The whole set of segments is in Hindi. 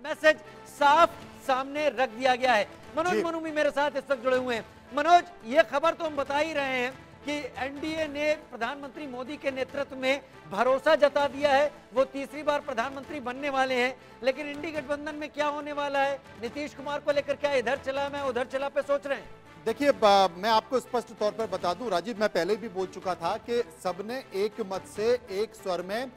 मैसेज साफ सामने रख दिया गया है। मनोज मनु भी मेरे साथ इस वक्त जुड़े हुए हैं। मनोज, ये खबर तो हम बता ही रहे हैं कि एनडीए ने प्रधानमंत्री मोदी के नेतृत्व में भरोसा जता दिया है, वो तीसरी बार प्रधानमंत्री बनने वाले हैं, लेकिन इंडी गठबंधन में क्या होने वाला है, नीतीश कुमार को लेकर क्या इधर चला मैं उधर चला पे सोच रहे हैं? देखिए, मैं आपको स्पष्ट तौर पर बता दूं राजीव, मैं पहले भी बोल चुका था कि सबने एक मत से एक स्वर में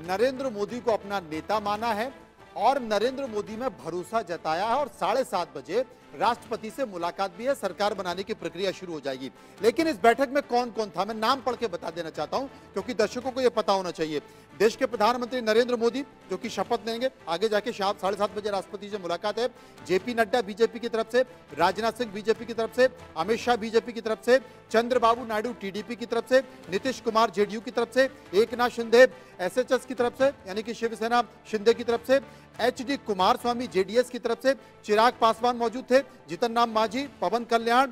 नरेंद्र मोदी को अपना नेता माना है और नरेंद्र मोदी में भरोसा जताया है और 7:30 बजे राष्ट्रपति से मुलाकात भी है, सरकार बनाने की प्रक्रिया शुरू हो जाएगी। लेकिन इस बैठक में कौन कौन था, मैं नाम पढ़ के बता देना चाहता हूं क्योंकि दर्शकों को यह पता होना चाहिए। देश के प्रधानमंत्री नरेंद्र मोदी जो कि शपथ लेंगे, आगे जाके 7:30 बजे राष्ट्रपति से मुलाकात है। जेपी नड्डा बीजेपी की तरफ से, राजनाथ सिंह बीजेपी की तरफ से, अमित शाह बीजेपी की तरफ से, चंद्रबाबू नायडू टीडीपी की तरफ से, नीतीश कुमार जेडीयू की तरफ से, एकनाथ शिंदे एसएचएस की तरफ से यानी कि शिवसेना शिंदे की तरफ से, एचडी कुमारस्वामी जेडीएस की तरफ से, चिराग पासवान मौजूद थे, जीतन राम मांझी, पवन कल्याण,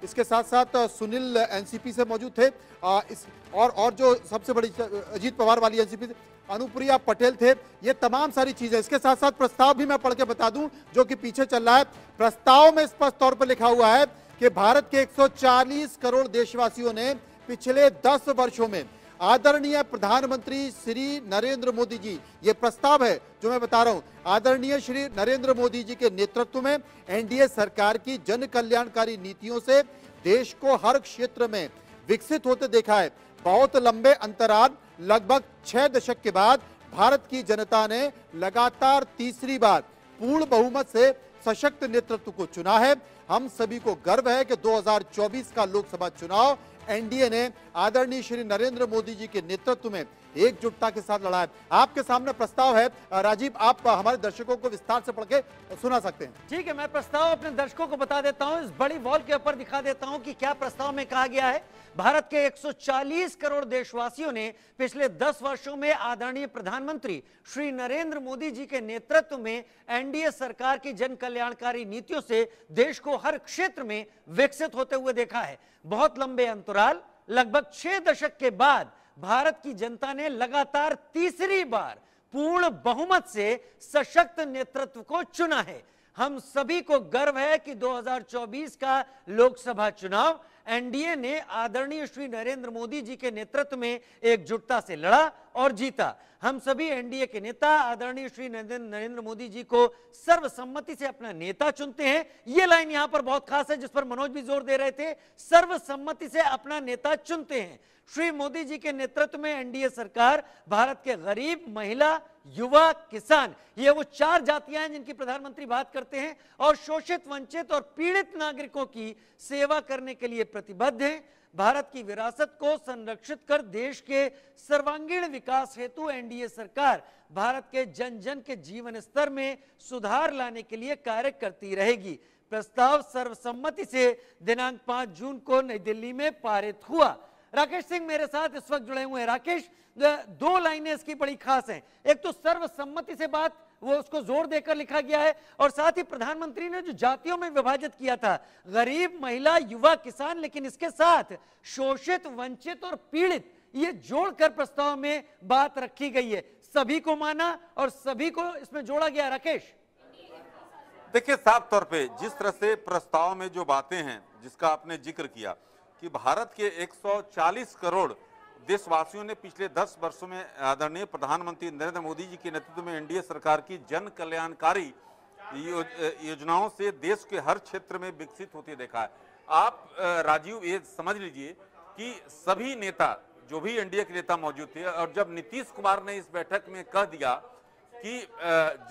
इसके साथ साथ सुनील एनसीपी से मौजूद थे, और जो सबसे बड़ी अजीत पवार वाली एनसीपी से अनुप्रिया पटेल थे। ये तमाम सारी चीजें, इसके साथ साथ प्रस्ताव भी मैं पढ़ के बता दूं जो कि पीछे चल रहा है। प्रस्ताव में स्पष्ट तौर पर लिखा हुआ है कि भारत के 140 करोड़ देशवासियों ने पिछले 10 वर्षों में आदरणीय प्रधानमंत्री श्री नरेंद्र मोदी जी, ये प्रस्ताव है जो मैं बता रहा हूं, आदरणीय श्री नरेंद्र मोदी जी के नेतृत्व में एनडीए सरकार की जन कल्याणकारी नीतियों से देश को हर क्षेत्र में विकसित होते देखा है। बहुत लंबे अंतराल, लगभग 6 दशक के बाद भारत की जनता ने लगातार तीसरी बार पूर्ण बहुमत से सशक्त नेतृत्व को चुना है। हम सभी को गर्व है कि 2024 का लोकसभा चुनाव एनडीए ने आदरणीय श्री नरेंद्र मोदी जी के नेतृत्व में एकजुटता के साथ लड़ा है। आपके सामने प्रस्ताव है राजीव, आप हमारे दर्शकों को विस्तार से पढ़ के सुना सकते हैं। ठीक है, मैं प्रस्ताव अपने दर्शकों को बता देता हूं, इस बड़ी वॉल के ऊपर दिखा देता हूं कि क्या प्रस्ताव में कहा गया है। भारत के 140 करोड़ देशवासियों ने पिछले 10 वर्षों में आदरणीय प्रधानमंत्री श्री नरेंद्र मोदी जी के नेतृत्व में एनडीए सरकार की जन कल्याणकारी नीतियों से देश को हर क्षेत्र में विकसित होते हुए देखा है। बहुत लंबे अंतराल, लगभग 6 दशक के बाद भारत की जनता ने लगातार तीसरी बार पूर्ण बहुमत से सशक्त नेतृत्व को चुना है। हम सभी को गर्व है कि 2024 का लोकसभा चुनाव एनडीए ने आदरणीय श्री नरेंद्र मोदी जी के नेतृत्व में एकजुटता से लड़ा और जीता। हम सभी एनडीए के नेता आदरणीय श्री नरेंद्र मोदी जी को सर्वसम्मति से अपना नेता चुनते हैं। यह लाइन यहां पर बहुत खास है जिस पर मनोज भी जोर दे रहे थे, सर्वसम्मति से अपना नेता चुनते हैं। श्री मोदी जी के नेतृत्व में एनडीए सरकार भारत के गरीब, महिला, युवा, किसान, ये वो 4 जातियां हैं जिनकी प्रधानमंत्री बात करते हैं, और शोषित, वंचित और पीड़ित नागरिकों की सेवा करने के लिए प्रतिबद्ध हैं। भारत की विरासत को संरक्षित कर देश के सर्वांगीण विकास हेतु एनडीए सरकार भारत के जन जन के जीवन स्तर में सुधार लाने के लिए कार्य करती रहेगी। प्रस्ताव सर्वसम्मति से दिनांक 5 जून को नई दिल्ली में पारित हुआ। राकेश सिंह मेरे साथ इस वक्त जुड़े हुए हैं। राकेश, 2 लाइनें इसकी बड़ी खास हैं। एक तो सर्वसम्मति से बात, वो उसको जोर देकर लिखा गया है, और साथ ही प्रधानमंत्री ने जो जातियों में विभाजित किया था, गरीब, महिला, युवा, किसान, लेकिन इसके साथ शोषित, वंचित और पीड़ित, ये जोड़कर प्रस्ताव में बात रखी गई है। सभी को माना और सभी को इसमें जोड़ा गया। राकेश, देखिए, साफ तौर पे जिस तरह से प्रस्ताव में जो बातें हैं जिसका आपने जिक्र किया कि भारत के 140 करोड़ देशवासियों ने पिछले 10 वर्षों में आदरणीय प्रधानमंत्री नरेंद्र मोदी जी के नेतृत्व में एनडीए सरकार की जन कल्याणकारी योजनाओं से देश के हर क्षेत्र में विकसित होते देखा है। आप राजीव ये समझ लीजिए कि सभी नेता, जो भी एनडीए के नेता मौजूद थे, और जब नीतीश कुमार ने इस बैठक में कह दिया कि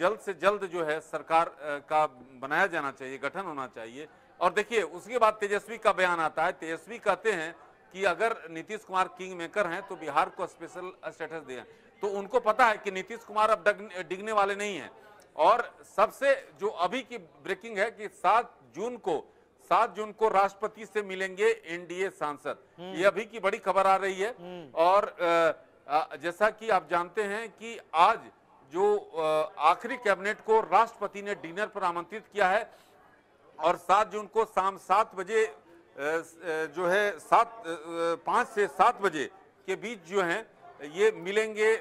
जल्द से जल्द जो है सरकार का बनाया जाना चाहिए, गठन होना चाहिए, और देखिए उसके बाद तेजस्वी का बयान आता है। तेजस्वी कहते हैं कि अगर नीतीश कुमार किंग मेकर हैं तो बिहार को स्पेशल स्टेटस दें, तो उनको पता है कि नीतीश कुमार अब डिगने वाले नहीं हैं। और सबसे जो अभी की ब्रेकिंग है कि 7 जून को राष्ट्रपति से मिलेंगे एनडीए सांसद, ये अभी की बड़ी खबर आ रही है। और जैसा कि आप जानते हैं कि आज जो आखिरी कैबिनेट को राष्ट्रपति ने डिनर पर आमंत्रित किया है, और 7 जून को शाम 7 बजे जो है 5 से 7 बजे के बीच जो है ये मिलेंगे,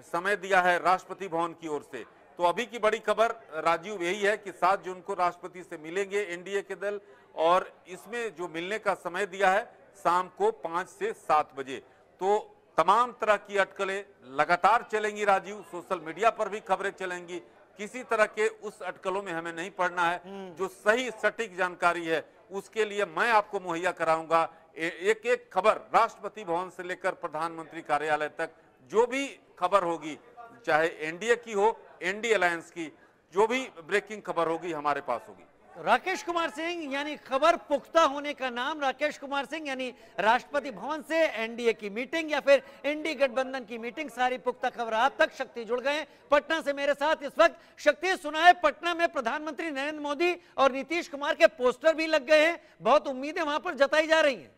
समय दिया है राष्ट्रपति भवन की ओर से। तो अभी की बड़ी खबर राजीव यही है कि 7 जून को राष्ट्रपति से मिलेंगे एनडीए के दल, और इसमें जो मिलने का समय दिया है शाम को 5 से 7 बजे। तो तमाम तरह की अटकलें लगातार चलेंगी राजीव, सोशल मीडिया पर भी खबरें चलेंगी। किसी तरह के उस अटकलों में हमें नहीं पड़ना है। जो सही सटीक जानकारी है उसके लिए मैं आपको मुहैया कराऊंगा। एक एक खबर राष्ट्रपति भवन से लेकर प्रधानमंत्री कार्यालय तक जो भी खबर होगी, चाहे एनडीए की हो, एनडीए अलायंस की, जो भी ब्रेकिंग खबर होगी हमारे पास होगी। राकेश कुमार सिंह, यानी खबर पुख्ता होने का नाम राकेश कुमार सिंह, यानी राष्ट्रपति भवन से एनडीए की मीटिंग या फिर एनडीए गठबंधन की मीटिंग, सारी पुख्ता खबर आप तक। शक्ति जुड़ गए पटना से मेरे साथ इस वक्त। शक्ति, सुना है पटना में प्रधानमंत्री नरेंद्र मोदी और नीतीश कुमार के पोस्टर भी लग गए हैं, बहुत उम्मीदें वहां पर जताई जा रही हैं।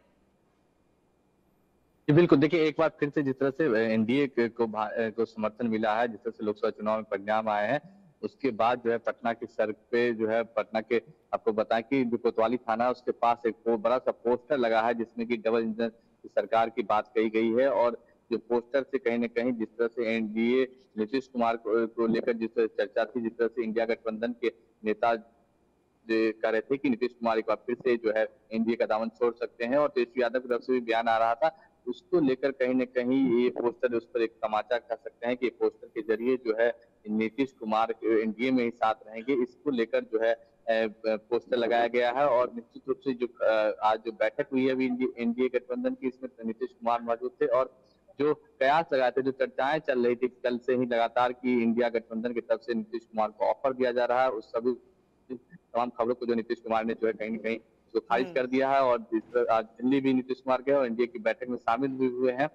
बिल्कुल, देखिए एक बार फिर से जिस तरह से एनडीए को समर्थन मिला है, जिस तरह से लोकसभा चुनाव में परिणाम आए हैं, उसके बाद जो है पटना की सड़क पे जो है पटना के, आपको बताएं कि जो कोतवाली थाना है उसके पास एक बड़ा सा पोस्टर लगा है जिसमें कि डबल इंजन सरकार की बात कही गई है। और जो पोस्टर से कहीं न कहीं जिस तरह से एनडीए नीतीश कुमार को लेकर जिस तरह चर्चा थी, जिस तरह से इंडिया गठबंधन के नेता कह रहे थे कि नीतीश कुमार एक बार फिर से जो है एनडीए का दामन छोड़ सकते हैं, और तेजस्वी यादव की तरफ से भी बयान आ रहा था, उसको लेकर कहीं न कहीं ये पोस्टर, उस पर एक तमाचा कह सकते हैं कि पोस्टर के जरिए जो है नीतीश कुमार एनडीए में ही साथ रहेंगे, इसको लेकर जो है पोस्टर लगाया गया है। और निश्चित रूप से जो आज जो बैठक हुई है अभी एनडीए गठबंधन की, इसमें नीतीश कुमार मौजूद थे, और जो कयास लगाए थे, जो चर्चाएं चल रही थी कल से ही लगातार की इंडिया गठबंधन की तरफ से नीतीश कुमार को ऑफर दिया जा रहा है, उस सभी तमाम खबरों को जो नीतीश कुमार ने जो है कहीं न कहीं उसको खारिज कर दिया है। और आज दिल्ली भी नीतीश कुमार गए और एनडीए की बैठक में शामिल भी हुए हैं।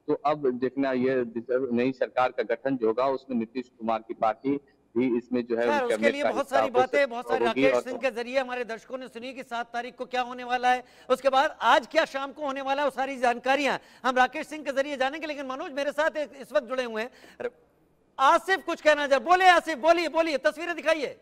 तो अब देखना ये नई सरकार का गठन जो होगा उसमें नीतीश कुमार की पार्टी भी इसमें जो है उसके लिए बहुत सारी बातें, बहुत सारी राकेश सिंह के जरिए हमारे दर्शकों ने सुनी कि 7 तारीख को क्या होने वाला है, उसके बाद आज क्या शाम को होने वाला है, वो सारी जानकारियां हम राकेश सिंह के जरिए जानेंगे। लेकिन मनोज मेरे साथ इस वक्त जुड़े हुए हैं, आसिफ कुछ कहना चाहे, बोले आसिफ, बोलिए बोलिए, तस्वीरें दिखाइए।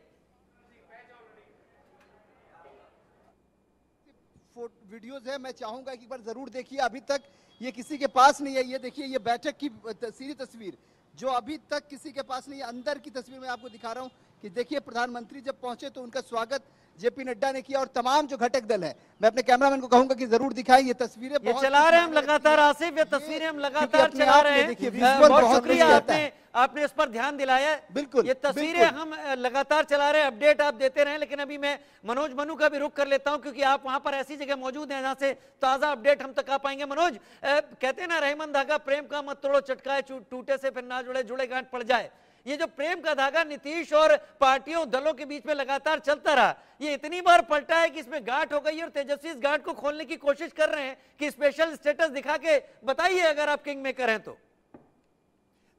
वीडियोस है, मैं चाहूंगा कि एक बार जरूर देखिए। अभी तक ये किसी के पास नहीं है, ये देखिए ये बैठक की सीधी तस्वीर जो अभी तक किसी के पास नहीं है। अंदर की तस्वीर मैं आपको दिखा रहा हूँ कि देखिए प्रधानमंत्री जब पहुंचे तो उनका स्वागत जेपी नड्डा ने किया और तमाम जो घटक दल है, मैं अपने कैमरामैन को कहूंगा कि जरूर दिखाएं ये तस्वीरें। ये चला रहे हैं हम लगातार आसिफ, ये तस्वीरें हम लगातार चला रहे हैं। बहुत शुक्रिया, आपने इस पर ध्यान दिलाया। बिल्कुल, ये तस्वीरें हम लगातार चला रहे हैं, अपडेट आप देते रहे। लेकिन अभी मैं मनोज मनु का भी रुख कर लेता हूं क्योंकि आप वहां पर ऐसी जगह मौजूद हैं जहां से ताजा अपडेट हम तक आ पाएंगे। मनोज, कहते हैं ना रहीमन धागा प्रेम का मत तोड़ो, चटकाए टूटे से फिर ना जुड़े, जुड़े गांठ पड़ जाए। ये जो प्रेम का धागा नीतीश और पार्टियों दलों के बीच में लगातार चलता रहा, ये इतनी बार पलटा है कि इसमें गांठ हो गई और तेजस्वी इस गांठ को खोलने की कोशिश कर रहे हैं कि स्पेशल स्टेटस दिखा के बताइए अगर आप किंग मेकर हैं तो।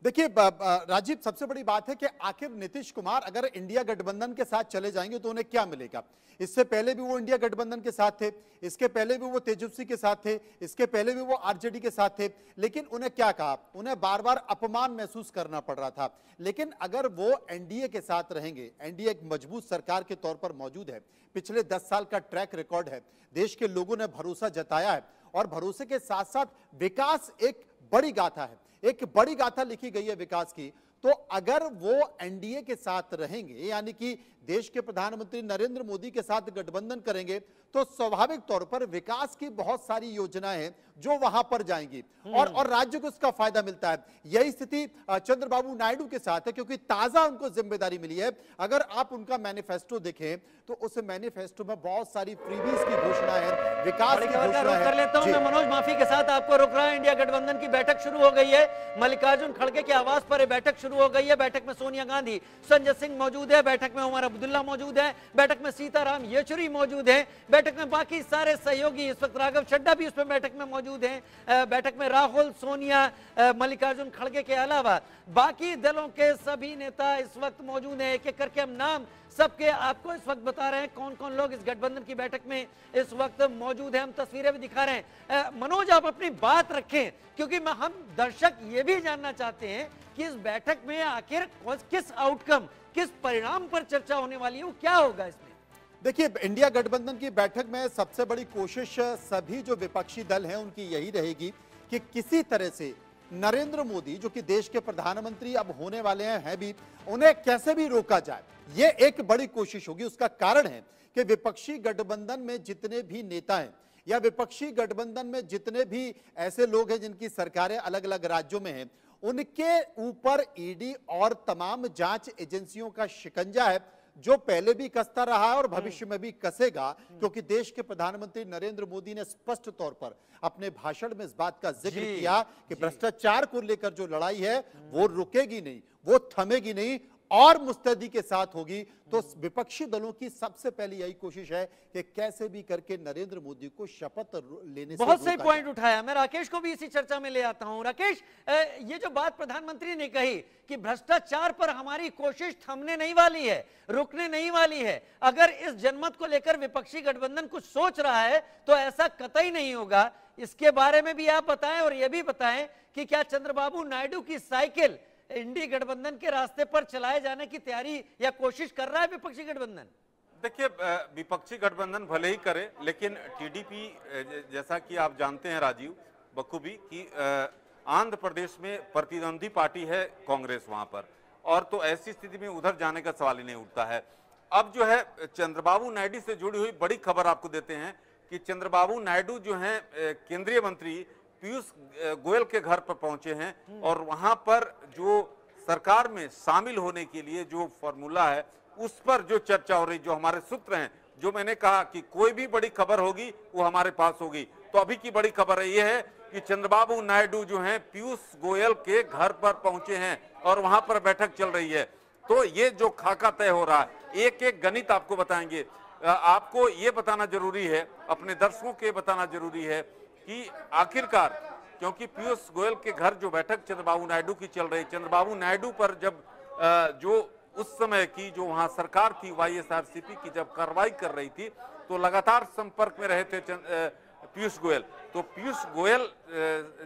देखिए राजीव, सबसे बड़ी बात है कि आखिर नीतीश कुमार अगर इंडिया गठबंधन के साथ चले जाएंगे तो उन्हें क्या मिलेगा। इससे पहले भी वो इंडिया गठबंधन के साथ थे, इसके पहले भी वो तेजस्वी के साथ थे, इसके पहले भी वो आरजेडी के साथ थे, लेकिन उन्हें क्या कहा, उन्हें बार बार अपमान महसूस करना पड़ रहा था। लेकिन अगर वो एनडीए के साथ रहेंगे, एनडीए एक मजबूत सरकार के तौर पर मौजूद है, पिछले 10 साल का ट्रैक रिकॉर्ड है, देश के लोगों ने भरोसा जताया है, और भरोसे के साथ साथ विकास एक बड़ी गाथा है, एक बड़ी गाथा लिखी गई है विकास की। तो अगर वो एनडीए के साथ रहेंगे, यानी कि देश के प्रधानमंत्री नरेंद्र मोदी के साथ गठबंधन करेंगे, तो स्वाभाविक तौर पर विकास की बहुत सारी योजनाएं हैं जो वहां पर जाएंगी और राज्य को इसका फायदा मिलता है। यही स्थिति चंद्रबाबू नायडू के साथ है क्योंकि ताजा उनको जिम्मेदारी मिली है। अगर आप उनका मैनिफेस्टो देखें तो उस मैनिफेस्टो में बहुत सारी फ्रीबीज की घोषणा है, विकास की घोषणा है। कर लेता हूं मैं मनोज, माफी के साथ आपको रुक रहा है। इंडिया गठबंधन की बैठक शुरू हो गई है, मल्लिकार्जुन खड़गे के आवास पर बैठक शुरू हो गई है। बैठक में सोनिया गांधी, संजय सिंह मौजूद है, बैठक में उमर अब्दुल्ला मौजूद है, बैठक में सीताराम येचुरी मौजूद है, बैठक में बाकी सारे सहयोगी, इस वक्त राघव चड्ढा भी उसमें बैठक में मौजूद हैं। बैठक में राहुल, सोनिया, मल्लिकार्जुन खड़गे के अलावा बाकी दलों के सभी नेता इस वक्त मौजूद हैं। एक एक करके हम नाम सबके आपको इस वक्त बता रहे हैं कौन कौन लोग इस गठबंधन की बैठक में इस वक्त मौजूद हैं। हम तस्वीरें भी दिखा रहे हैं। मनोज, आप अपनी बात रखें क्योंकि हम दर्शक ये भी जानना चाहते हैं कि इस बैठक में आखिर किस आउटकम, किस परिणाम पर चर्चा होने वाली है, वो क्या होगा इसमें। देखिए, इंडिया गठबंधन की बैठक में सबसे बड़ी कोशिश सभी जो विपक्षी दल हैं उनकी यही रहेगी कि किसी तरह से नरेंद्र मोदी जो कि देश के प्रधानमंत्री अब होने वाले हैं भी, उन्हें कैसे भी रोका जाए, ये एक बड़ी कोशिश होगी। उसका कारण है कि विपक्षी गठबंधन में जितने भी नेता हैं या विपक्षी गठबंधन में जितने भी ऐसे लोग हैं जिनकी सरकारें अलग अलग राज्यों में हैं, उनके ऊपर ईडी और तमाम जांच एजेंसियों का शिकंजा है, जो पहले भी कसता रहा है और भविष्य में भी कसेगा, क्योंकि देश के प्रधानमंत्री नरेंद्र मोदी ने स्पष्ट तौर पर अपने भाषण में इस बात का जिक्र किया कि भ्रष्टाचार को लेकर जो लड़ाई है वो रुकेगी नहीं, वो थमेगी नहीं और मुस्तैदी के साथ होगी। तो विपक्षी दलों की सबसे पहली यही कोशिश है कि कैसे भी करके नरेंद्र मोदी को शपथ लेने से बहुत सही पॉइंट उठाया। मैं राकेश को भी इसी चर्चा में ले आता हूं। राकेश, ये जो बात प्रधानमंत्री ने कही कि भ्रष्टाचार पर हमारी कोशिश थमने नहीं वाली है, रुकने नहीं वाली है, अगर इस जनमत को लेकर विपक्षी गठबंधन कुछ सोच रहा है तो ऐसा कतई नहीं होगा। इसके बारे में भी आप बताएं और यह भी बताएं कि क्या चंद्रबाबू नायडू की साइकिल इंडी गठबंधन के रास्ते पर चलाए जाने की तैयारी या कोशिश कर रहा है विपक्षी गठबंधन? देखिए, विपक्षी गठबंधन भले ही करे, लेकिन टीडीपी, जैसा कि आप जानते हैं राजीव बखूबी, कि आंध्र प्रदेश में प्रतिद्वंदी पार्टी है कांग्रेस वहां पर, और तो ऐसी स्थिति में उधर जाने का सवाल ही नहीं उठता है। अब जो है चंद्रबाबू नायडू से जुड़ी हुई बड़ी खबर आपको देते हैं कि चंद्रबाबू नायडू जो है केंद्रीय मंत्री पीयूष गोयल के घर पर पहुंचे हैं और वहां पर जो सरकार में शामिल होने के लिए जो फॉर्मूला है उस पर जो चर्चा हो रही, जो हमारे सूत्र हैं, जो मैंने कहा कि कोई भी बड़ी खबर होगी वो हमारे पास होगी, तो अभी की बड़ी खबर ये है कि चंद्रबाबू नायडू जो हैं पीयूष गोयल के घर पर पहुंचे हैं और वहां पर बैठक चल रही है। तो ये जो खाका तय हो रहा है, एक एक गणित आपको बताएंगे। आपको ये बताना जरूरी है, अपने दर्शकों के बताना जरूरी है कि आखिरकार, क्योंकि पीयूष गोयल के घर जो बैठक चंद्रबाबू नायडू की चल रही, चंद्रबाबू नायडू पर जब जो उस समय की जो वहां सरकार थी वाईएसआरसीपी की जब कार्रवाई कर रही थी, तो लगातार संपर्क में रहे थे पीयूष गोयल। तो पीयूष गोयल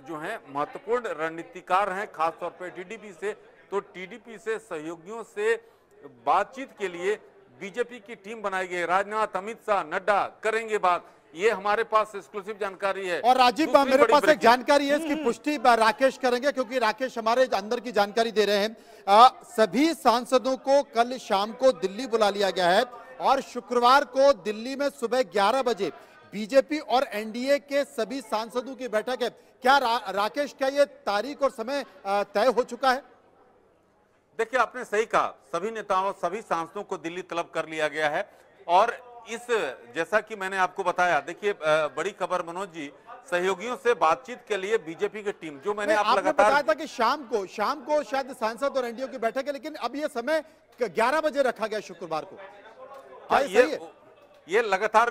जो हैं महत्वपूर्ण रणनीतिकार हैं, खासतौर पर टीडीपी से। तो टीडीपी से सहयोगियों से बातचीत के लिए बीजेपी की टीम बनाई गई। राजनाथ, अमित शाह, नड्डा करेंगे बात, ये हमारे पास एक्सक्लूसिव जानकारी है। और राजीव, मेरे पास एक जानकारी है, इसकी पुष्टि राकेश करेंगे, क्योंकि राकेश हमारे अंदर की जानकारी दे रहे हैं। सभी सांसदों को कल शाम को दिल्ली बुला लिया गया है और शुक्रवार को दिल्ली में सुबह 11 बजे बीजेपी और एनडीए के सभी सांसदों की बैठक है। क्या राकेश, क्या ये तारीख और समय तय हो चुका है? देखिए, आपने सही कहा, सभी नेताओं, सभी सांसदों को दिल्ली तलब कर लिया गया है। और इस, जैसा कि मैंने आपको बताया, देखिए बड़ी खबर मनोज जी, सहयोगियों से बातचीत के लिए बीजेपी की टीम, जो मैंने आप लगातार बताया था कि शाम को शायद सांसद और एनडीए की बैठक है, लेकिन अब ये समय 11 बजे रखा गया शुक्रवार को। ये लगातार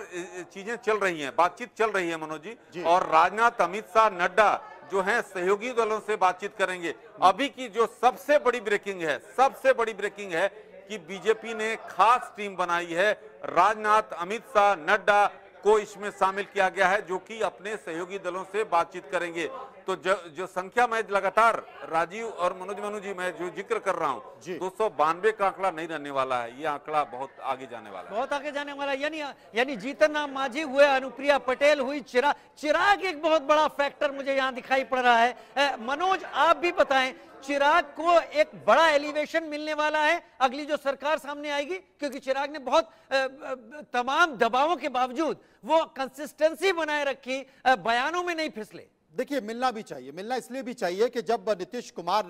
चीजें चल रही हैं, बातचीत चल रही है मनोज जी। और राजनाथ, अमित शाह, नड्डा जो हैं सहयोगी दलों से बातचीत करेंगे। अभी की जो सबसे बड़ी ब्रेकिंग है कि बीजेपी ने खास टीम बनाई है, राजनाथ, अमित शाह, नड्डा को इसमें शामिल किया गया है, जो कि अपने सहयोगी दलों से बातचीत करेंगे। तो जो संख्या मैं लगातार राजीव और मनोज जी मैं जो जिक्र कर रहा हूं, 292 का आंकड़ा नहीं रहने वाला है, ये आंकड़ा बहुत आगे जाने वाला है, बहुत आगे जाने वाला है। यानी जीतन राम मांझी हुए, अनुप्रिया पटेल हुई, चिराग एक बहुत बड़ा फैक्टर मुझे यहाँ दिखाई पड़ रहा है। मनोज, आप भी बताएं, चिराग को एक बड़ा एलिवेशन मिलने वाला है अगली जो सरकार सामने आएगी, क्योंकि चिराग ने बहुत तमाम दबावों के बावजूद वो कंसिस्टेंसी बनाए रखी, बयानों में नहीं फिसले। देखिए, मिलना भी चाहिए, मिलना इसलिए भी चाहिए कि जब नीतीश कुमार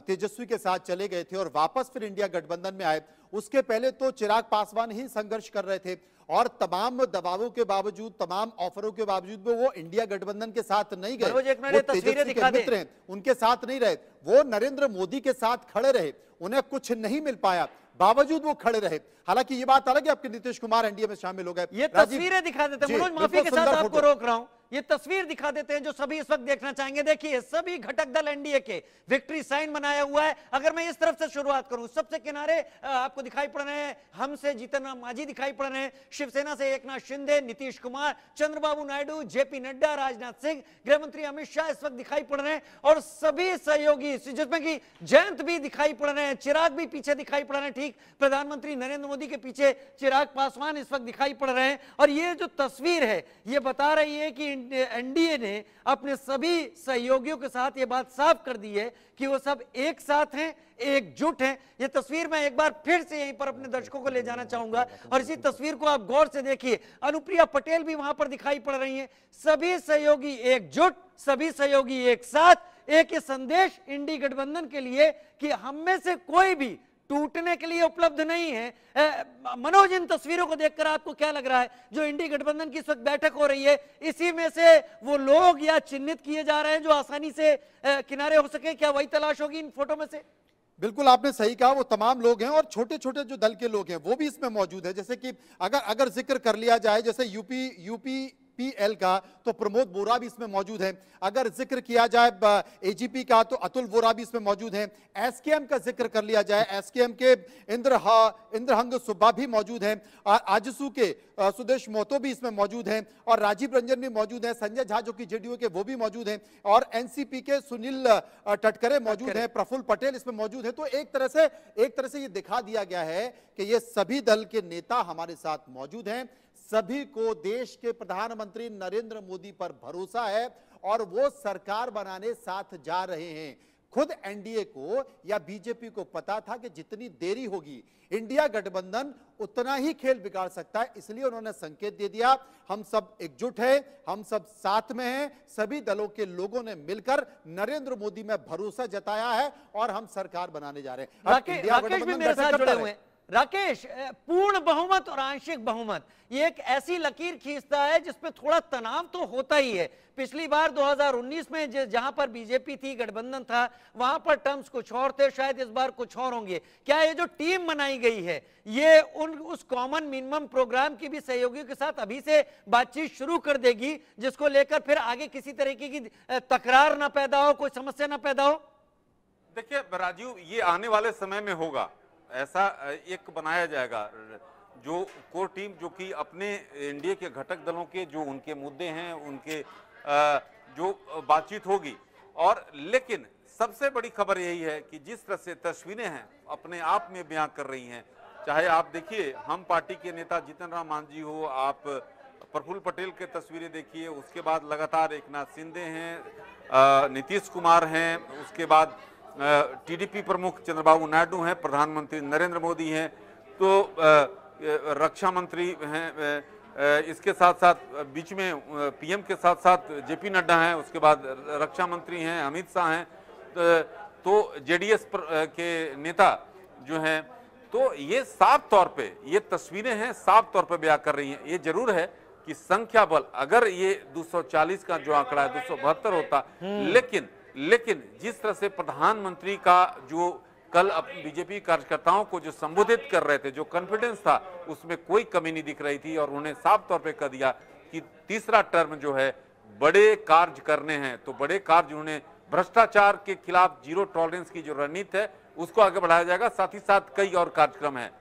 तेजस्वी के साथ चले गए थे और वापस फिर इंडिया गठबंधन में आए, उसके पहले तो चिराग पासवान ही संघर्ष कर रहे थे और तमाम दबावों के बावजूद, तमाम ऑफरों के बावजूद वो इंडिया गठबंधन के साथ नहीं गए। वो तेजस्वी के मित्र हैं, उनके साथ नहीं रहे, वो नरेंद्र मोदी के साथ खड़े रहे, उन्हें कुछ नहीं मिल पाया, बावजूद वो खड़े रहे। हालांकि ये बात अलग है, आपके नीतीश कुमार एनडीए में शामिल हो गए। ये तस्वीरें दिखा देते हैं मनोज, माफी के साथ आपको रोक रहा हूं, ये तस्वीर दिखा देते हैं जो सभी इस वक्त देखना चाहेंगे। देखिए, सभी घटक दल एनडीए के विक्ट्री साइन बनाया हुआ है। अगर मैं इस तरफ से शुरुआत करूं, सबसे किनारे आपको दिखाई पड़ रहे हैं, हमसे जीतन राम मांझी दिखाई पड़ रहे हैं, शिवसेना से एकनाथ शिंदे, नीतीश कुमार, चंद्रबाबू नायडू, जेपी नड्डा, राजनाथ सिंह, गृह मंत्री अमित शाह इस वक्त दिखाई पड़ रहे हैं और सभी सहयोगी, जिसमें कि जयंत भी दिखाई पड़ रहे हैं, चिराग भी पीछे दिखाई पड़ रहे हैं। ठीक, प्रधानमंत्री नरेंद्र मोदी के पीछे चिराग पासवान इस वक्त दिखाई पड़ रहे हैं। और ये जो तस्वीर है, ये बता रही है कि एनडीए ने अपने सभी सहयोगियों के साथ ये बात साफ कर दी है कि वो सब एक साथ हैं, एकजुट हैं। ये तस्वीर मैं एक बार फिर से यहीं पर अपने दर्शकों को ले जाना चाहूंगा और इसी तस्वीर को आप गौर से देखिए। अनुप्रिया पटेल भी वहां पर दिखाई पड़ रही हैं। सभी सहयोगी एकजुट, सभी सहयोगी एक साथ। एक ये संदेश इंडी गठबंधन के लिए कि हम में से कोई भी टूटने के लिए उपलब्ध नहीं है। मनोज, इन तस्वीरों को देखकर आपको क्या लग रहा है? जो इंडी गठबंधन की इस वक्त बैठक हो रही है, इसी में से वो लोग या चिन्हित किए जा रहे हैं जो आसानी से किनारे हो सके? क्या वही तलाश होगी इन फोटो में से? बिल्कुल आपने सही कहा, वो तमाम लोग हैं और छोटे छोटे जो दल के लोग हैं वो भी इसमें मौजूद है। जैसे कि अगर जिक्र कर लिया जाए जैसे यूपीपीएल का, तो प्रमोद बोरा भी इसमें मौजूद है। अगर जिक्र किया जाए एजीपी का, तो अतुल बोरा भी इसमें मौजूद है। एसकेएम का जिक्र कर लिया जाए, एसकेएम के इंद्रहंग सुब्बा भी मौजूद हैं। आजसू के सुदेश मोहतो भी इसमें मौजूद हैं और राजीव रंजन भी मौजूद हैं। संजय झा जो कि जेडीयू के, वो भी मौजूद हैं और एनसीपी के सुनील टटकरे मौजूद हैं, प्रफुल्ल पटेल इसमें मौजूद है। तो एक तरह से ये दिखा दिया गया है कि ये सभी दल के नेता हमारे साथ मौजूद हैं। सभी को देश के प्रधानमंत्री नरेंद्र मोदी पर भरोसा है और वो सरकार बनाने साथ जा रहे हैं। खुद एनडीए को या बीजेपी को पता था कि जितनी देरी होगी इंडिया गठबंधन उतना ही खेल बिगाड़ सकता है, इसलिए उन्होंने संकेत दे दिया हम सब एकजुट हैं, हम सब साथ में हैं। सभी दलों के लोगों ने मिलकर नरेंद्र मोदी में भरोसा जताया है और हम सरकार बनाने जा रहे हैं। राकेश भी मेरे साथ जुड़े हुए हैं। राकेश, पूर्ण बहुमत और आंशिक बहुमत ये एक ऐसी लकीर खींचता है जिसपे थोड़ा तनाव तो होता ही है। पिछली बार 2019 में जहां पर बीजेपी थी, गठबंधन था, वहां पर टर्म्स कुछ और थे, शायद इस बार कुछ और होंगे। क्या ये जो टीम बनाई गई है ये उस कॉमन मिनिमम प्रोग्राम की भी सहयोगियों के साथ अभी से बातचीत शुरू कर देगी, जिसको लेकर फिर आगे किसी तरीके की तकरार ना पैदा हो, कोई समस्या ना पैदा हो? देखिए राजीव, ये आने वाले समय में होगा, ऐसा एक बनाया जाएगा जो कोर टीम, जो कि अपने एनडीए के घटक दलों के जो उनके मुद्दे हैं, उनके जो बातचीत होगी। और लेकिन सबसे बड़ी खबर यही है कि जिस तरह से तस्वीरें हैं अपने आप में बयां कर रही हैं, चाहे आप देखिए हम पार्टी के नेता जीतन राम मांझी हो, आप प्रफुल्ल पटेल के तस्वीरें देखिए, उसके बाद लगातार एकनाथ शिंदे हैं, नीतीश कुमार हैं, उसके बाद टीडीपी प्रमुख चंद्रबाबू नायडू हैं, प्रधानमंत्री नरेंद्र मोदी हैं, तो रक्षा मंत्री हैं, इसके साथ साथ बीच में पीएम के साथ साथ जेपी नड्डा हैं, उसके बाद रक्षा मंत्री हैं, अमित शाह हैं, तो जेडीएस के नेता जो हैं। तो ये साफ तौर पे ये तस्वीरें हैं, साफ तौर पे बयां कर रही हैं। ये जरूर है कि संख्या बल अगर ये 240 का जो आंकड़ा है 272 होता, लेकिन जिस तरह से प्रधानमंत्री का जो कल बीजेपी कार्यकर्ताओं को जो संबोधित कर रहे थे, जो कॉन्फिडेंस था, उसमें कोई कमी नहीं दिख रही थी और उन्होंने साफ तौर पे कह दिया कि तीसरा टर्म जो है बड़े कार्य करने हैं। तो बड़े कार्य उन्होंने भ्रष्टाचार के खिलाफ जीरो टॉलरेंस की जो रणनीति है उसको आगे बढ़ाया जाएगा, साथ ही साथ कई और कार्यक्रम है।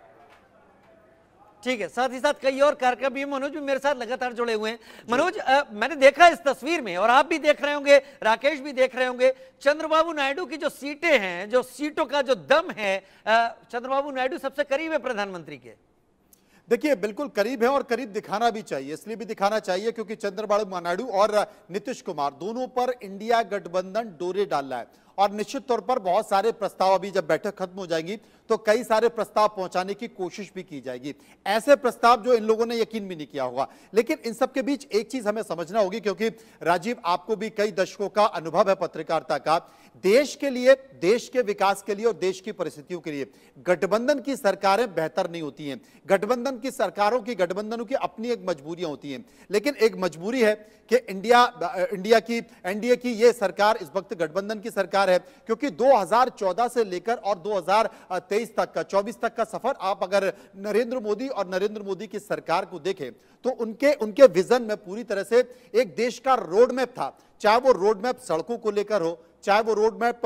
ठीक है, साथ ही साथ कई और कार्यक्रम भी। मनोज भी मेरे साथ लगातार जुड़े हुए हैं। मनोज, मैंने देखा इस तस्वीर में और आप भी देख रहे होंगे, राकेश भी देख रहे होंगे, चंद्रबाबू नायडू की जो सीटें हैं, जो सीटों का जो दम है, चंद्रबाबू नायडू सबसे करीब है प्रधानमंत्री के। देखिए बिल्कुल करीब है और करीब दिखाना भी चाहिए, इसलिए भी दिखाना चाहिए क्योंकि चंद्रबाबू नायडू और नीतीश कुमार दोनों पर इंडिया गठबंधन डोरे डाल रहा है और निश्चित तौर पर बहुत सारे प्रस्ताव, अभी जब बैठक खत्म हो जाएगी तो कई सारे प्रस्ताव पहुंचाने की कोशिश भी की जाएगी, ऐसे प्रस्ताव जो इन लोगों ने यकीन भी नहीं किया होगा। लेकिन इन सब के बीच एक चीज हमें समझना होगी, क्योंकि राजीव आपको भी कई दशकों का अनुभव है पत्रकारिता का, देश के लिए, देश के विकास के लिए और देश की परिस्थितियों के लिए गठबंधन की सरकारें बेहतर नहीं होती हैं। गठबंधन की सरकारों की, गठबंधनों की अपनी एक मजबूरियां होती हैं, लेकिन एक मजबूरी है कि एनडीए की ये सरकार इस वक्त गठबंधन की सरकार है, क्योंकि 2014 से लेकर और 2023 तक का, 24 तक का सफर आप अगर नरेंद्र मोदी और नरेंद्र मोदी की सरकार को देखें तो उनके विजन में पूरी तरह से एक देश का रोड मैप था, चाहे वो रोड मैप सड़कों को लेकर हो, चाहे वो रोड मैप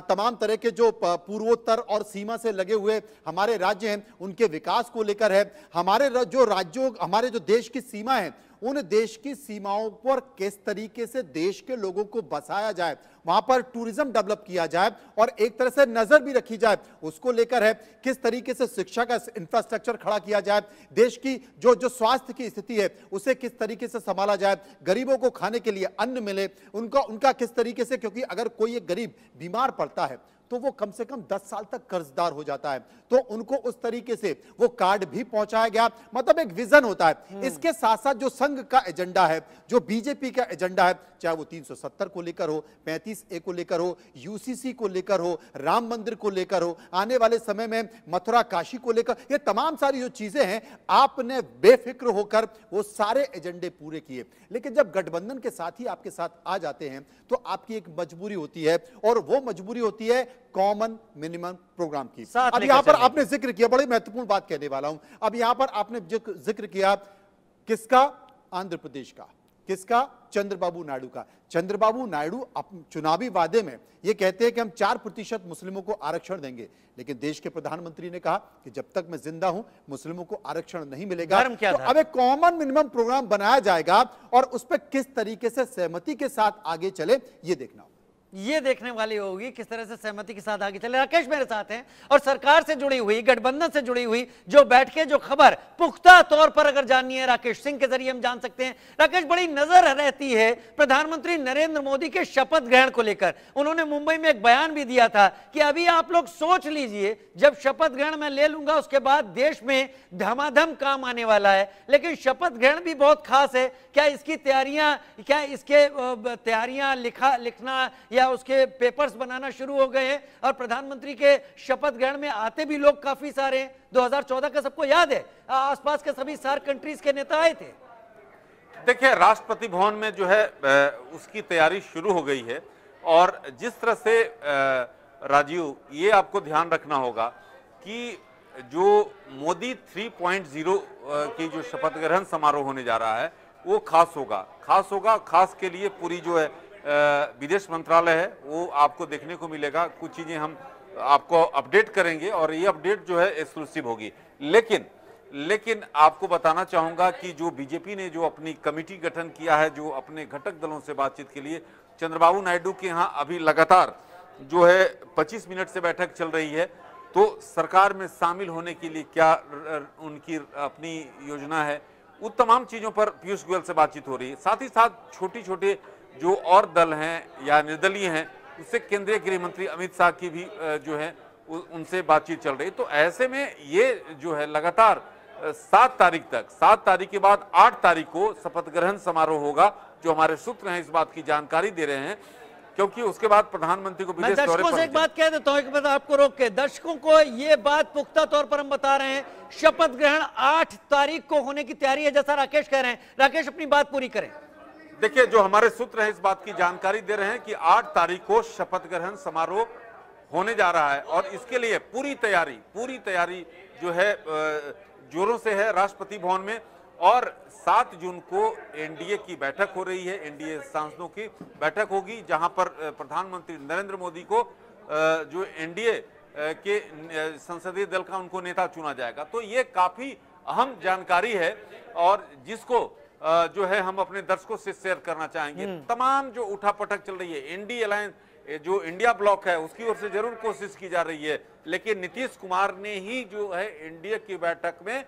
तमाम तरह के जो पूर्वोत्तर और सीमा से लगे हुए हमारे राज्य हैं उनके विकास को लेकर है, हमारे जो देश की सीमा है उन देश की सीमाओं पर किस तरीके से देश के लोगों को बसाया जाए, वहां पर टूरिज्म डेवलप किया जाए और एक तरह से नजर भी रखी जाए, उसको लेकर है। किस तरीके से शिक्षा का इंफ्रास्ट्रक्चर खड़ा किया जाए, देश की जो स्वास्थ्य की स्थिति है उसे किस तरीके से संभाला जाए, गरीबों को खाने के लिए अन्न मिले, उनका किस तरीके से, क्योंकि अगर कोई एक गरीब बीमार पड़ता है तो वो कम से कम 10 साल तक कर्जदार हो जाता है, तो उनको उस तरीके से वो कार्ड भी पहुंचाया गया। मतलब एक विजन होता है। इसके साथ साथ जो संघ का एजेंडा है, जो बीजेपी का एजेंडा है, चाहे वो 370 को लेकर हो, 35A को लेकर हो, यूसीसी को लेकर हो, राम मंदिर को लेकर हो, आने वाले समय में मथुरा काशी को लेकर, ये तमाम सारी जो चीजें हैं, आपने बेफिक्र होकर वो सारे एजेंडे पूरे किए। लेकिन जब गठबंधन के साथी आपके साथ आ जाते हैं तो आपकी एक मजबूरी होती है, और वो मजबूरी होती है कॉमन मिनिमम प्रोग्राम की। अब यहां पर आपने जिक्र किया, बड़ी महत्वपूर्ण बात कहने वाला हूं, अब यहां पर आपने जिक्र किया किसका? आंध्र प्रदेश का। किसका? चंद्रबाबू नायडू का। चंद्रबाबू नायडू चुनावी वादे में ये कहते हैं कि हम 4% मुस्लिमों को आरक्षण देंगे, लेकिन देश के प्रधानमंत्री ने कहा कि जब तक मैं जिंदा हूं मुस्लिमों को आरक्षण नहीं मिलेगा। तो अब एक कॉमन मिनिमम प्रोग्राम बनाया जाएगा और उस पर किस तरीके से सहमति के साथ आगे चले, ये देखना, ये देखने वाली होगी किस तरह से सहमति के साथ आगे चले। राकेश मेरे साथ हैं और सरकार से जुड़ी हुई, गठबंधन से जुड़ी हुई जो बैठकें, जो खबर पुख्ता तौर पर अगर जाननी है राकेश सिंह के जरिए हम जान सकते हैं। राकेश, बड़ी नजर रहती है प्रधानमंत्री नरेंद्र मोदी के शपथ ग्रहण को लेकर। उन्होंने मुंबई में एक बयान भी दिया था कि अभी आप लोग सोच लीजिए, जब शपथ ग्रहण मैं ले लूंगा उसके बाद देश में धमाधम काम आने वाला है। लेकिन शपथ ग्रहण भी बहुत खास है। क्या इसकी तैयारियां, क्या इसके तैयारियां लिखना या उसके पेपर्स बनाना शुरू हो गए हैं? और प्रधानमंत्री के शपथ ग्रहण में आते भी लोग काफी सारे हैं। 2014 का सबको याद है, आसपास के सभी सार्क कंट्रीज के नेता आए थे। देखिए, राष्ट्रपति भवन में जो है उसकी तैयारी शुरू हो गई है, और जिस तरह से राजीव, ये आपको ध्यान रखना होगा कि जो मोदी 3.0 की जो शपथ ग्रहण समारोह होने जा रहा है वो खास होगा। खास के लिए पूरी जो है विदेश मंत्रालय है वो आपको देखने को मिलेगा। कुछ चीजें हम आपको अपडेट करेंगे और ये अपडेट जो है एक्सक्लूसिव होगी। लेकिन आपको बताना चाहूंगा कि जो बीजेपी ने जो अपनी कमेटी गठन किया है, जो अपने घटक दलों से बातचीत के लिए, चंद्रबाबू नायडू के यहाँ अभी लगातार जो है 25 मिनट से बैठक चल रही है। तो सरकार में शामिल होने के लिए क्या उनकी अपनी योजना है, उन तमाम चीजों पर पीयूष गोयल से बातचीत हो रही है। साथ ही साथ छोटे जो और दल हैं या निर्दलीय हैं, उससे केंद्रीय गृह मंत्री अमित शाह की भी जो है उनसे बातचीत चल रही है। तो ऐसे में ये जो है लगातार 7 तारीख के बाद 8 तारीख को शपथ ग्रहण समारोह होगा, जो हमारे सूत्र हैं इस बात की जानकारी दे रहे हैं, क्योंकि उसके बाद प्रधानमंत्री को विदेश दौरे पर। एक बात कह देता हूं, एक बात आपको रोक के, दर्शकों को ये बात पुख्ता तौर पर हम बता रहे हैं, शपथ ग्रहण 8 तारीख को होने की तैयारी है, जैसा राकेश कह रहे हैं। राकेश, अपनी बात पूरी करें। देखिए, जो हमारे सूत्र हैं इस बात की जानकारी दे रहे हैं कि 8 तारीख को शपथ ग्रहण समारोह होने जा रहा है, और इसके लिए पूरी तैयारी जो है जोरों से है राष्ट्रपति भवन में। और 7 जून को एनडीए की बैठक हो रही है, एनडीए सांसदों की बैठक होगी, जहां पर प्रधानमंत्री नरेंद्र मोदी को जो एनडीए के संसदीय दल का उनको नेता चुना जाएगा। तो ये काफी अहम जानकारी है, और जिसको जो है हम अपने दर्शकों से शेयर करना चाहेंगे। तमाम जो उठापटक चल रही है, एनडीए अलायंस जो इंडिया ब्लॉक है उसकी ओर से जरूर कोशिश की जा रही है, लेकिन नीतीश कुमार ने ही जो है एनडीए की बैठक में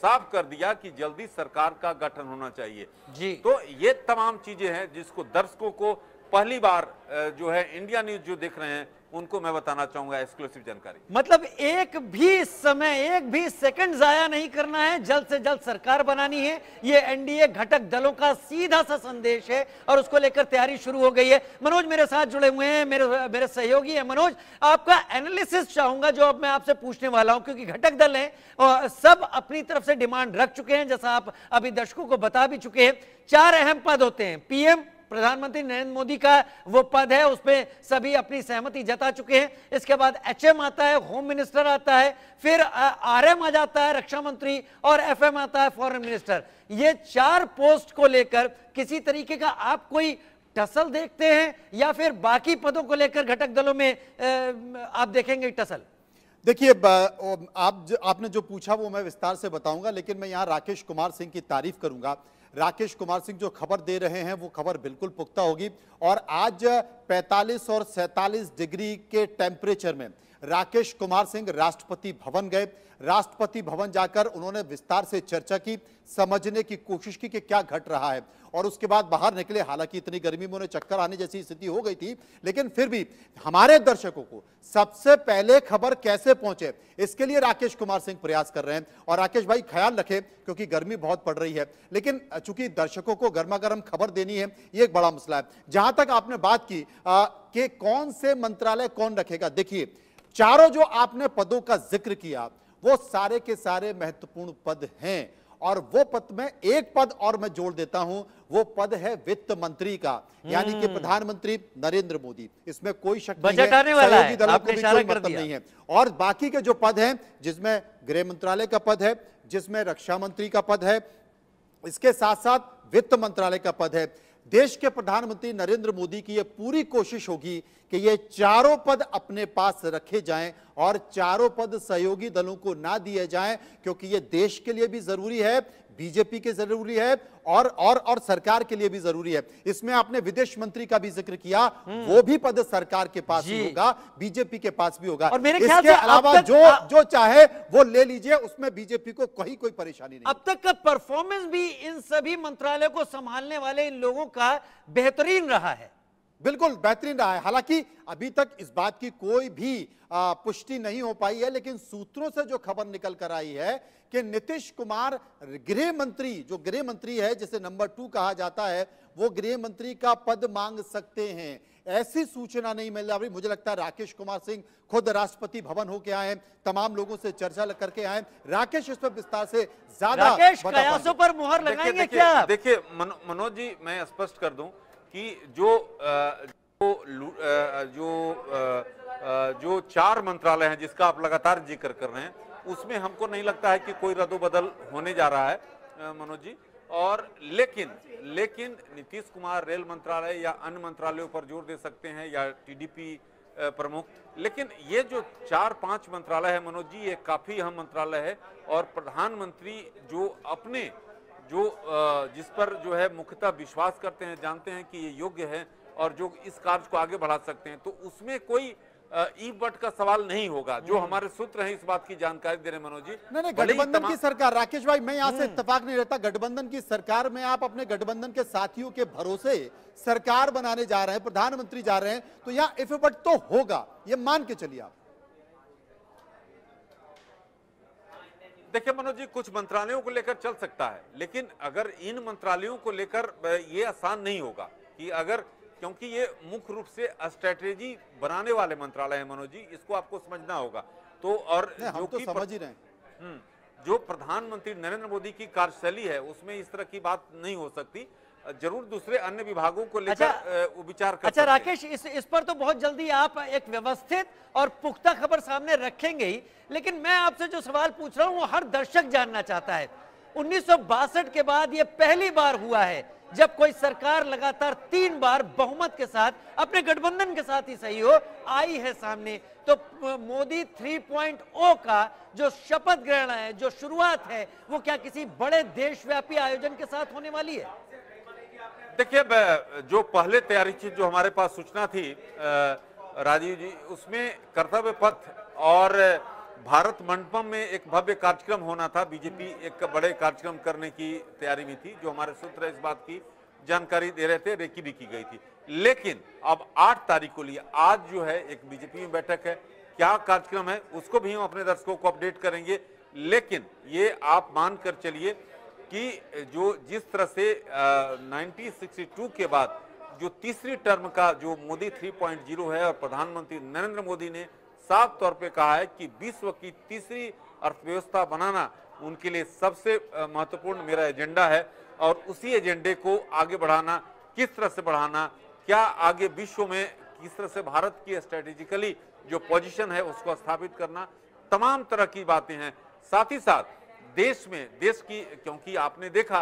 साफ कर दिया कि जल्दी सरकार का गठन होना चाहिए जी। तो ये तमाम चीजें हैं जिसको दर्शकों को पहली बार जो है इंडिया न्यूज जो देख रहे हैं उनको मैं बताना चाहूंगा एक्सक्लूसिव जानकारी। मतलब एक भी समय, एक भी सेकंड जाया नहीं करना है, जल्द से जल्द सरकार बनानी है। ये एनडीए घटक दलों का सीधा सा संदेश है और उसको लेकर तैयारी शुरू हो गई है। मनोज मेरे साथ जुड़े हुए हैं, मेरे सहयोगी है। मनोज, आपका एनालिसिस चाहूंगा जो अब मैं आपसे पूछने वाला हूं, क्योंकि घटक दल हैं और सब अपनी तरफ से डिमांड रख चुके हैं, जैसा आप अभी दर्शकों को बता भी चुके हैं। 4 अहम पद होते हैं। पीएम प्रधानमंत्री नरेंद्र मोदी का वो पद है, उसमें सभी अपनी सहमति जता चुके हैं। इसके बाद एचएम आता है, होम मिनिस्टर आता है, फिर आरएम आ जाता है, रक्षा मंत्री, और एफएम आता है, फॉरेन मिनिस्टर। ये 4 पोस्ट को लेकर किसी तरीके का आप कोई टसल देखते हैं, या फिर बाकी पदों को लेकर घटक दलों में आप देखेंगे टसल? देखिए, आपने जो पूछा वो मैं विस्तार से बताऊंगा, लेकिन मैं यहाँ राकेश कुमार सिंह की तारीफ करूंगा। राकेश कुमार सिंह जो खबर दे रहे हैं वो खबर बिल्कुल पुख्ता होगी। और आज 45 और 47 डिग्री के टेम्परेचर में राकेश कुमार सिंह राष्ट्रपति भवन गए। राष्ट्रपति भवन जाकर उन्होंने विस्तार से चर्चा की, समझने की कोशिश की कि क्या घट रहा है, और उसके बाद बाहर निकले। हालांकि इतनी गर्मी में उन्हें चक्कर आने जैसी स्थिति हो गई थी, लेकिन फिर भी हमारे दर्शकों को सबसे पहले खबर कैसे पहुंचे, इसके लिए राकेश कुमार सिंह प्रयास कर रहे हैं। और राकेश भाई ख्याल रखें, क्योंकि गर्मी बहुत पड़ रही है, लेकिन चूंकि दर्शकों को गर्मा गर्म खबर देनी है, ये एक बड़ा मसला है। जहां तक आपने बात की कि कौन से मंत्रालय कौन रखेगा, देखिए चारों जो आपने पदों का जिक्र किया वो सारे के सारे महत्वपूर्ण पद हैं, और वो पद में एक पद और मैं जोड़ देता हूं, वो पद है वित्त मंत्री का, यानी कि प्रधानमंत्री नरेंद्र मोदी। इसमें कोई शक नहीं है, सहयोगी दलों को भी कोई मतलब नहीं है। और बाकी के जो पद हैं, जिसमें गृह मंत्रालय का पद है, जिसमें रक्षा मंत्री का पद है, इसके साथ साथ वित्त मंत्रालय का पद है। देश के प्रधानमंत्री नरेंद्र मोदी की यह पूरी कोशिश होगी कि ये चारों पद अपने पास रखे जाएं और चारों पद सहयोगी दलों को ना दिए जाएं, क्योंकि ये देश के लिए भी जरूरी है, बीजेपी के जरूरी है, और सरकार के लिए भी जरूरी है। इसमें आपने विदेश मंत्री का भी जिक्र किया, वो भी पद सरकार के पास ही होगा, बीजेपी के पास भी होगा। और मेरे ख्याल इसके से अलावा जो चाहे वो ले लीजिए, उसमें बीजेपी को कोई परेशानी नहीं। अब तक का परफॉर्मेंस भी इन सभी मंत्रालयों को संभालने वाले इन लोगों का बेहतरीन रहा है, बिल्कुल बेहतरीन रहा है। हालांकि अभी तक इस बात की कोई भी पुष्टि नहीं हो पाई है, लेकिन सूत्रों से जो खबर निकल कर आई है कि नीतीश कुमार गृह मंत्री, जो गृह मंत्री है जिसे नंबर 2 कहा जाता है, वो गृह मंत्री का पद मांग सकते हैं। ऐसी सूचना नहीं मिल रही। मुझे लगता है राकेश कुमार सिंह खुद राष्ट्रपति भवन होके आए हैं, तमाम लोगों से चर्चा करके आए। राकेश इस पर विस्तार से ज्यादा कयासों पर मुहर लगाएंगे क्या? देखिए मनोज जी, मैं स्पष्ट कर दूं कि जो 4 मंत्रालय हैं जिसका आप लगातार जिक्र कर रहे हैं, उसमें हमको नहीं लगता है कि कोई रद्दोबदल होने जा रहा है मनोज जी। और लेकिन नीतीश कुमार रेल मंत्रालय या अन्य मंत्रालयों पर जोर दे सकते हैं, या टीडीपी प्रमुख, लेकिन ये जो 4-5 मंत्रालय है मनोज जी, ये काफी अहम मंत्रालय है। और प्रधानमंत्री जिस पर जो है मुख्यतः विश्वास करते हैं, जानते हैं कि ये योग्य है और जो इस कार्य को आगे बढ़ा सकते हैं, तो उसमें कोई ईट बट का सवाल नहीं होगा। जो हमारे सूत्र हैं इस बात की जानकारी दे रहे हैं मनोज जी। नहीं, गठबंधन की सरकार, राकेश भाई मैं यहां से इत्तेफाक नहीं रहता। गठबंधन की सरकार में आप अपने गठबंधन के साथियों के भरोसे सरकार बनाने जा रहे हैं, प्रधानमंत्री जा रहे हैं, तो यहां इफ बट तो होगा, ये मान के चलिए आप। देखिए मनोज जी, कुछ मंत्रालयों को लेकर चल सकता है, लेकिन अगर इन मंत्रालयों को लेकर ये आसान नहीं होगा कि अगर, क्योंकि ये मुख्य रूप से स्ट्रेटेजी बनाने वाले मंत्रालय है मनोज जी, इसको आपको समझना होगा। तो और हम तो समझ ही रहे हैं, जो प्रधानमंत्री नरेंद्र मोदी की कार्यशैली है उसमें इस तरह की बात नहीं हो सकती। जरूर दूसरे अन्य विभागों को लेकर विचार कर। अच्छा राकेश, इस पर तो बहुत जल्दी आप एक व्यवस्थित और पुख्ता खबर सामने रखेंगे ही, लेकिन मैं आपसे जो सवाल पूछ रहा हूं वो हर दर्शक जानना चाहता है। 1962 के बाद ये पहली बार हुआ है जब कोई सरकार लगातार 3 बार बहुमत के साथ, अपने गठबंधन के साथ ही सही हो, आई है सामने। तो मोदी 3.0 का जो शपथ ग्रहण है, जो शुरुआत है, वो क्या किसी बड़े देशव्यापी आयोजन के साथ होने वाली है? देखिए, जो पहले तैयारी चीज जो हमारे पास सूचना थी राजीव जी, उसमें कर्तव्य पथ और भारत मंडपम में एक भव्य कार्यक्रम होना था। बीजेपी एक बड़े कार्यक्रम करने की तैयारी में थी, जो हमारे सूत्र इस बात की जानकारी दे रहे थे, रेकी भी की गई थी। लेकिन अब 8 तारीख को लिए आज जो है एक बीजेपी में बैठक है, क्या कार्यक्रम है उसको भी हम अपने दर्शकों को अपडेट करेंगे। लेकिन ये आप मानकर चलिए कि जिस तरह से 1962 के बाद जो तीसरी टर्म का जो मोदी 3.0 है, और प्रधानमंत्री नरेंद्र मोदी ने साफ तौर पे कहा है कि विश्व की तीसरी अर्थव्यवस्था बनाना उनके लिए सबसे महत्वपूर्ण मेरा एजेंडा है, और उसी एजेंडे को आगे बढ़ाना, किस तरह से बढ़ाना, क्या आगे विश्व में किस तरह से भारत की स्ट्रेटेजिकली जो पोजीशन है उसको स्थापित करना, तमाम तरह की बातें हैं। साथ ही साथ देश की, क्योंकि आपने देखा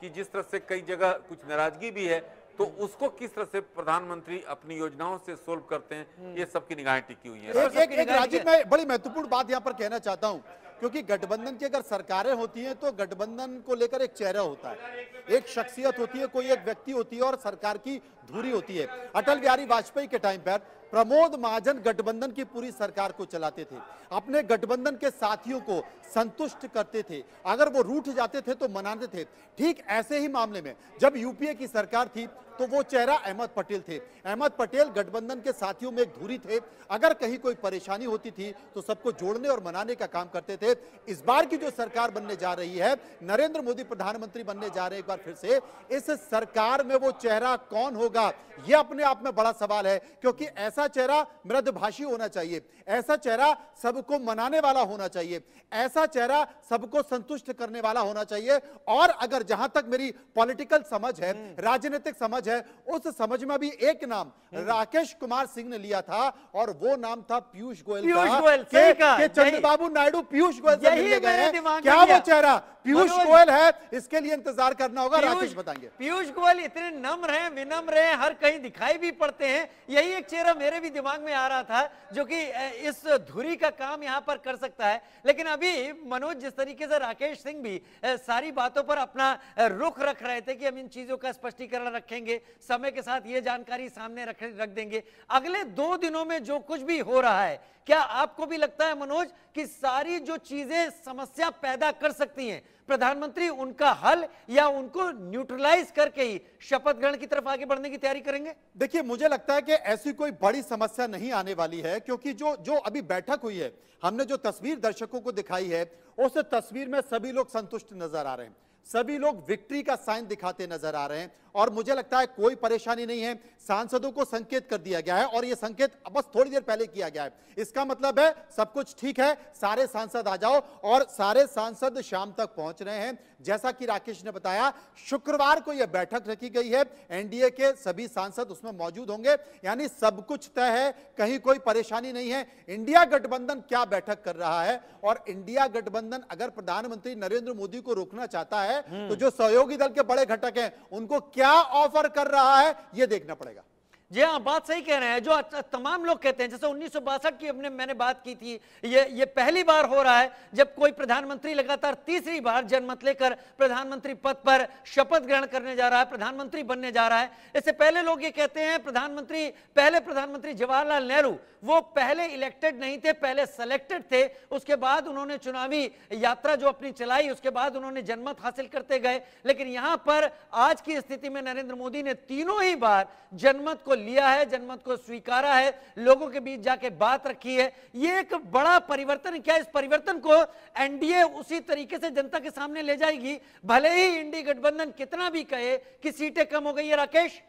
कि जिस तरह से कई जगह कुछ नाराजगी भी है, तो उसको किस तरह से प्रधानमंत्री अपनी योजनाओं से सोल्व करते हैं, ये सबकी निगाहें टिकी हुई है। एक राजीव, मैं बड़ी महत्वपूर्ण बात यहां पर कहना चाहता हूं क्योंकि गठबंधन की अगर सरकारें होती हैं तो गठबंधन को लेकर एक चेहरा होता है, एक शख्सियत होती है, कोई एक व्यक्ति होती है और सरकार की धुरी होती है। अटल बिहारी वाजपेयी के टाइम पर प्रमोद महाजन गठबंधन की पूरी सरकार को चलाते थे, अपने गठबंधन के साथियों को संतुष्ट करते थे, अगर वो रूठ जाते थे तो मनाते थे। ठीक ऐसे ही मामले में जब यूपीए की सरकार थी तो वो चेहरा अहमद पटेल थे। अहमद पटेल गठबंधन के साथियों में एक धुरी थे, अगर कहीं कोई परेशानी होती थी तो सबको जोड़ने और मनाने का काम करते थे। इस बार की जो सरकार बनने जा रही है, नरेंद्र मोदी प्रधानमंत्री बनने जा रहे हैं एक बार फिर से, इस सरकार में वो चेहरा कौन होगा ये अपने आप में बड़ा सवाल है, क्योंकि ऐसा चेहरा मृदभाषी होना चाहिए, ऐसा चेहरा सबको मनाने वाला होना चाहिए, ऐसा चेहरा सबको संतुष्ट करने वाला होना चाहिए। और अगर जहां तक मेरी पॉलिटिकल समझ है, राजनीतिक समझ है, उस समझ में भी एक नाम राकेश कुमार सिंह ने लिया था और वो नाम था पीयूष गोयल के चंद्रबाबू नायडू पीयूष गोयल से मिलने गए हैं। क्या वो चेहरा पीयूष गोयल है, इसके लिए इंतजार करना होगा, राकेश बताएंगे। पीयूष गोयल इतने नम्र हैं, विनम्र हैं, हर कहीं दिखाई भी पड़ते हैं। यही एक चेहरा मेरे भी दिमाग में आ रहा था जो कि इस धुरी का काम यहां पर कर सकता है। लेकिन अभी मनोज, जिस तरीके से राकेश सिंह भी सारी बातों पर अपना रुख रख रहे थे कि हम इन चीजों का स्पष्टीकरण रखेंगे, समय के साथ ये जानकारी सामने रख देंगे, अगले 2 दिनों में जो कुछ भी हो रहा है, क्या आपको भी लगता है मनोज कि सारी जो चीजें समस्या पैदा कर सकती हैं, प्रधानमंत्री उनका हल या उनको न्यूट्रलाइज करके ही शपथ ग्रहण की तरफ आगे बढ़ने की तैयारी करेंगे? देखिए, मुझे लगता है कि ऐसी कोई बड़ी समस्या नहीं आने वाली है, क्योंकि जो अभी बैठक हुई है, हमने जो तस्वीर दर्शकों को दिखाई है, उस तस्वीर में सभी लोग संतुष्ट नजर आ रहे हैं, सभी लोग विक्ट्री का साइन दिखाते नजर आ रहे हैं और मुझे लगता है कोई परेशानी नहीं है। सांसदों को संकेत कर दिया गया है और यह संकेत बस थोड़ी देर पहले किया गया है। इसका मतलब है सब कुछ ठीक है, सारे सांसद आ जाओ, और सारे सांसद शाम तक पहुंच रहे हैं। जैसा कि राकेश ने बताया, शुक्रवार को यह बैठक रखी गई है, एनडीए के सभी सांसद उसमें मौजूद होंगे, यानी सब कुछ तय है, कहीं कोई परेशानी नहीं है। इंडिया गठबंधन क्या बैठक कर रहा है और इंडिया गठबंधन अगर प्रधानमंत्री नरेंद्र मोदी को रोकना चाहता है तो जो सहयोगी दल के बड़े घटक हैं उनको क्या ऑफर कर रहा है यह देखना पड़ेगा। जी हाँ, बात सही कह रहे हैं। जो तमाम लोग कहते हैं, जैसे 1962 की मैंने बात की थी, ये पहली बार हो रहा है जब कोई प्रधानमंत्री लगातार तीसरी बार जनमत लेकर प्रधानमंत्री पद पर शपथ ग्रहण करने जा रहा है, प्रधानमंत्री बनने जा रहा है। इससे पहले लोग ये कहते हैं पहले प्रधानमंत्री जवाहरलाल नेहरू वो पहले इलेक्टेड नहीं थे, पहले सेलेक्टेड थे, उसके बाद उन्होंने चुनावी यात्रा जो अपनी चलाई, उसके बाद उन्होंने जनमत हासिल करते गए। लेकिन यहां पर आज की स्थिति में नरेंद्र मोदी ने तीनों ही बार जनमत को लिया है, जनमत को स्वीकारा है, लोगों के बीच जाके बात रखी है। ये एक बड़ा परिवर्तन है। क्या इस परिवर्तन को एनडीए उसी तरीके से जनता के सामने ले जाएगी, भले ही इंडी गठबंधन कितना भी कहे कि सीटें कम हो गई है? राकेश,